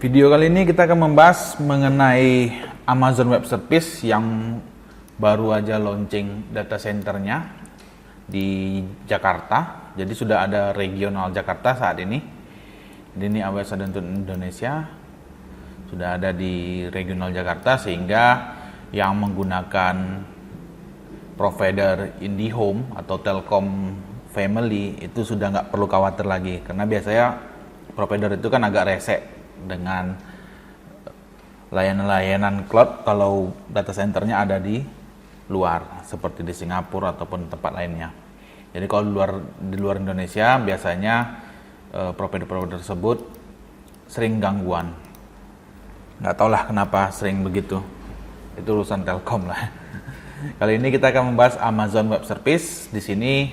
Video kali ini kita akan membahas mengenai Amazon Web Service yang baru aja launching data centernya di Jakarta. Jadi sudah ada regional Jakarta saat ini. Ini AWS ada untuk Indonesia, sudah ada di regional Jakarta, sehingga yang menggunakan provider IndiHome atau Telkom Family itu sudah nggak perlu khawatir lagi, karena biasanya provider itu kan agak resek dengan layanan-layanan cloud kalau data centernya ada di luar, seperti di Singapura ataupun tempat lainnya. Jadi kalau di luar Indonesia biasanya provider-provider tersebut sering gangguan. Nggak tahulah kenapa sering begitu. Itu urusan Telkom lah. Kali ini kita akan membahas Amazon Web Service. Di sini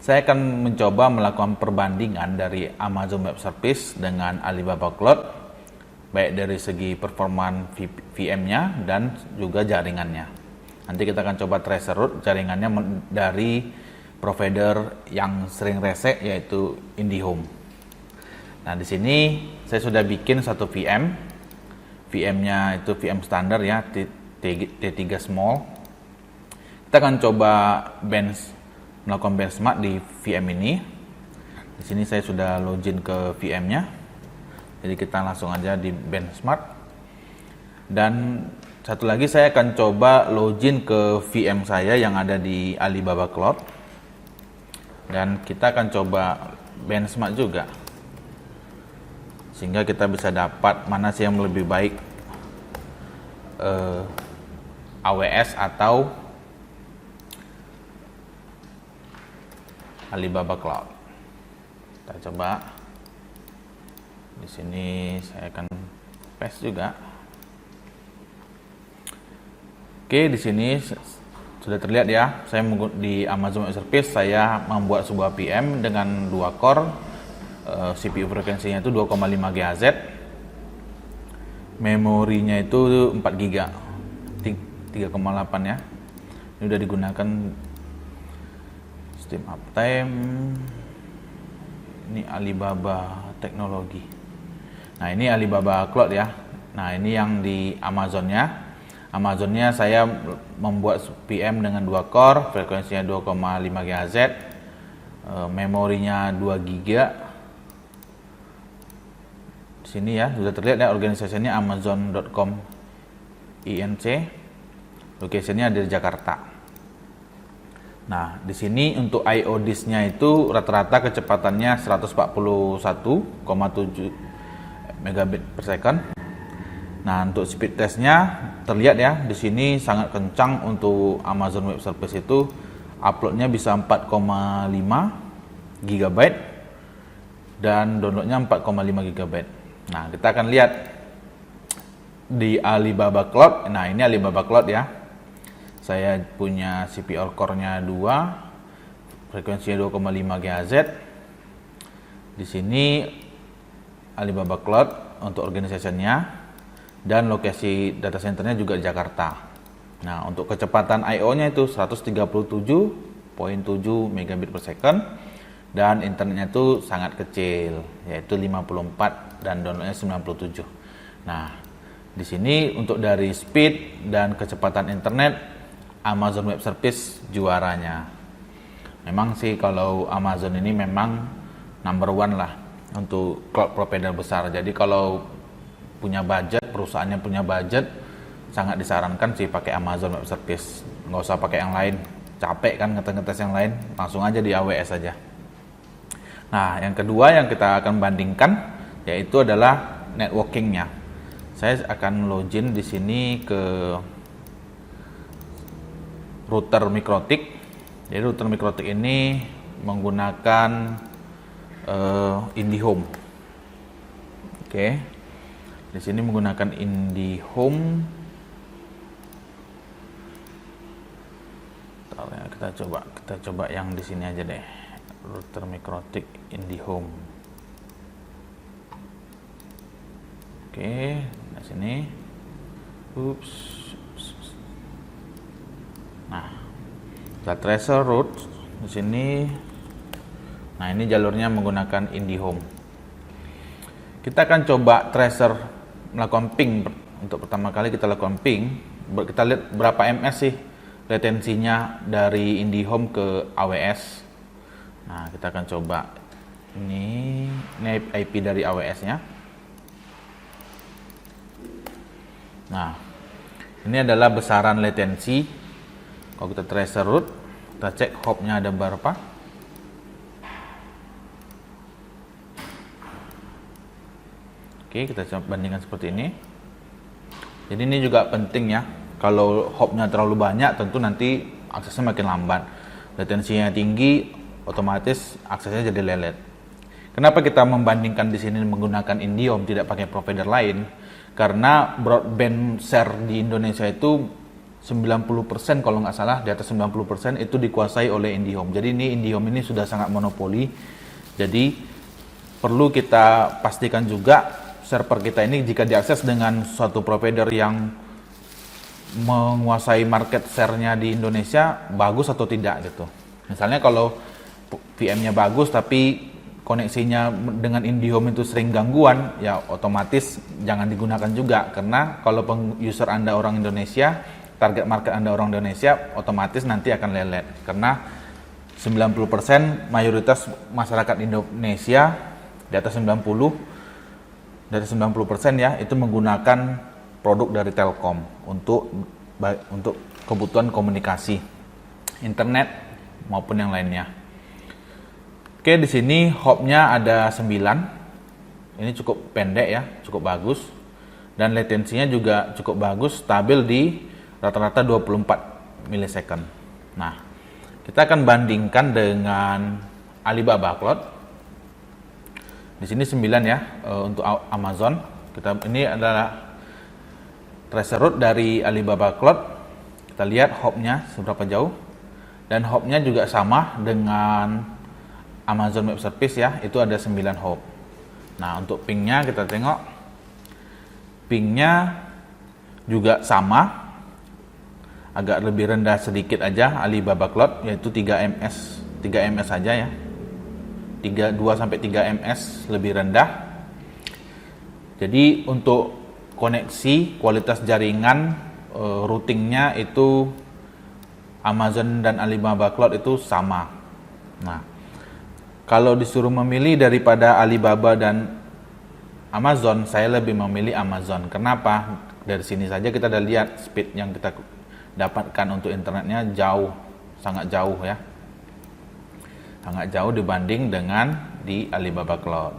saya akan mencoba melakukan perbandingan dari Amazon Web Service dengan Alibaba Cloud, baik dari segi performa VM-nya dan juga jaringannya. Nanti kita akan coba tracer root jaringannya dari provider yang sering resek, yaitu IndiHome. Nah, di sini saya sudah bikin satu VM. VM-nya itu VM standar ya, T3 small. Kita akan coba melakukan benchmark di VM ini. Di sini saya sudah login ke VM-nya. Jadi kita langsung aja di benchmark. Dan satu lagi saya akan coba login ke VM saya yang ada di Alibaba Cloud. Dan kita akan coba benchmark juga, sehingga kita bisa dapat mana sih yang lebih baik, AWS atau Alibaba Cloud. Kita coba. Di sini saya akan paste juga. Oke, di sini sudah terlihat ya. Saya di Amazon Web Service saya membuat sebuah VM dengan 2 core. CPU frekuensinya itu 2,5 GHz. Memorinya itu 4 GB. 3,8 ya. Ini udah digunakan Steam Uptime. Ini Alibaba Teknologi. Nah, ini Alibaba Cloud ya. Nah, ini yang di Amazonnya. Amazonnya saya membuat VM dengan 2 core, frekuensinya 2,5 GHz, memorinya 2 GB. Di sini ya, sudah terlihat ya organisasinya Amazon.com Inc. Lokasinya ada di Jakarta. Nah, di sini untuk I/O disk-nya itu rata-rata kecepatannya 141,7 megabit per second. Nah, untuk speed testnya terlihat ya, di sini sangat kencang. Untuk Amazon Web Service itu uploadnya bisa 4,5 GB dan downloadnya 4,5 GB. Nah, kita akan lihat di Alibaba Cloud. Nah, ini Alibaba Cloud ya. Saya punya CPU core-nya 2, frekuensinya 2,5 GHz. Di sini Alibaba Cloud untuk organisasinya, dan lokasi data centernya juga Jakarta. Nah, untuk kecepatan I/O-nya itu 137,7 megabit per second, dan internetnya itu sangat kecil, yaitu 54 dan downloadnya 97. Nah, di sini untuk dari speed dan kecepatan internet, Amazon Web Service juaranya. Memang sih kalau Amazon ini memang number one lah untuk cloud provider besar. Jadi kalau punya budget, perusahaannya punya budget, sangat disarankan sih pakai Amazon Web Service. Nggak usah pakai yang lain, capek kan ngetes yang lain, langsung aja di AWS aja. Nah, yang kedua yang kita akan bandingkan yaitu adalah networkingnya. Saya akan login di sini ke router Mikrotik. Jadi router Mikrotik ini menggunakan IndiHome. Oke. Di sini menggunakan IndiHome. Kita coba yang di sini aja deh. Router Mikrotik IndiHome. Oke, di sini. Ups. Nah, kita tracer root di sini. Nah, ini jalurnya menggunakan IndiHome. Kita akan coba tracer melakukan ping. Untuk pertama kali kita lakukan ping, kita lihat berapa ms sih latensinya dari IndiHome ke AWS. Nah, kita akan coba ini IP dari AWS-nya. Nah, ini adalah besaran latensi. Kalau kita tracer root, kita cek hopnya ada berapa. Oke, kita coba bandingkan seperti ini. Jadi ini juga penting ya. Kalau hopnya terlalu banyak, tentu nanti aksesnya makin lambat. Latensinya tinggi, otomatis aksesnya jadi lelet. Kenapa kita membandingkan di sini menggunakan IndiHome tidak pakai provider lain? Karena broadband share di Indonesia itu 90% kalau nggak salah, di atas 90% itu dikuasai oleh IndiHome. Jadi ini IndiHome ini sudah sangat monopoli. Jadi perlu kita pastikan juga server kita ini jika diakses dengan suatu provider yang menguasai market share-nya di Indonesia bagus atau tidak gitu. Misalnya kalau VM-nya bagus tapi koneksinya dengan IndiHome itu sering gangguan, ya otomatis jangan digunakan juga, karena kalau user Anda orang Indonesia, target market Anda orang Indonesia, otomatis nanti akan lelet karena 90% mayoritas masyarakat Indonesia di atas 90% ya itu menggunakan produk dari Telkom untuk kebutuhan komunikasi internet maupun yang lainnya. Oke, di sini hopnya ada 9. Ini cukup pendek ya, cukup bagus. Dan latensinya juga cukup bagus, stabil di rata-rata 24 millisecond. Nah, kita akan bandingkan dengan Alibaba Cloud. Di sini 9 ya untuk Amazon. Ini adalah tracer root dari Alibaba Cloud. Kita lihat hopnya seberapa jauh. Dan hopnya juga sama dengan Amazon Web Service ya, itu ada 9 hop. Nah, untuk pingnya kita tengok. Pingnya juga sama. Agak lebih rendah sedikit aja Alibaba Cloud, yaitu 3 ms saja ya. 2 sampai 3 ms lebih rendah. Jadi untuk koneksi, kualitas jaringan, routingnya itu Amazon dan Alibaba Cloud itu sama. Nah, kalau disuruh memilih daripada Alibaba dan Amazon, saya lebih memilih Amazon. Kenapa? Dari sini saja kita udah lihat speed yang kita dapatkan untuk internetnya jauh, sangat jauh ya. Sangat jauh dibanding dengan di Alibaba Cloud.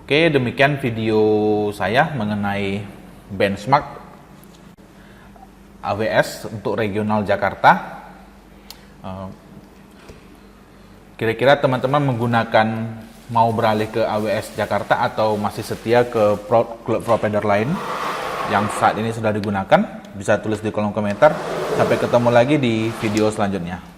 Oke, demikian video saya mengenai benchmark AWS untuk regional Jakarta. Kira-kira teman-teman mau beralih ke AWS Jakarta atau masih setia ke cloud provider lain yang saat ini sudah digunakan? Bisa tulis di kolom komentar. Sampai ketemu lagi di video selanjutnya.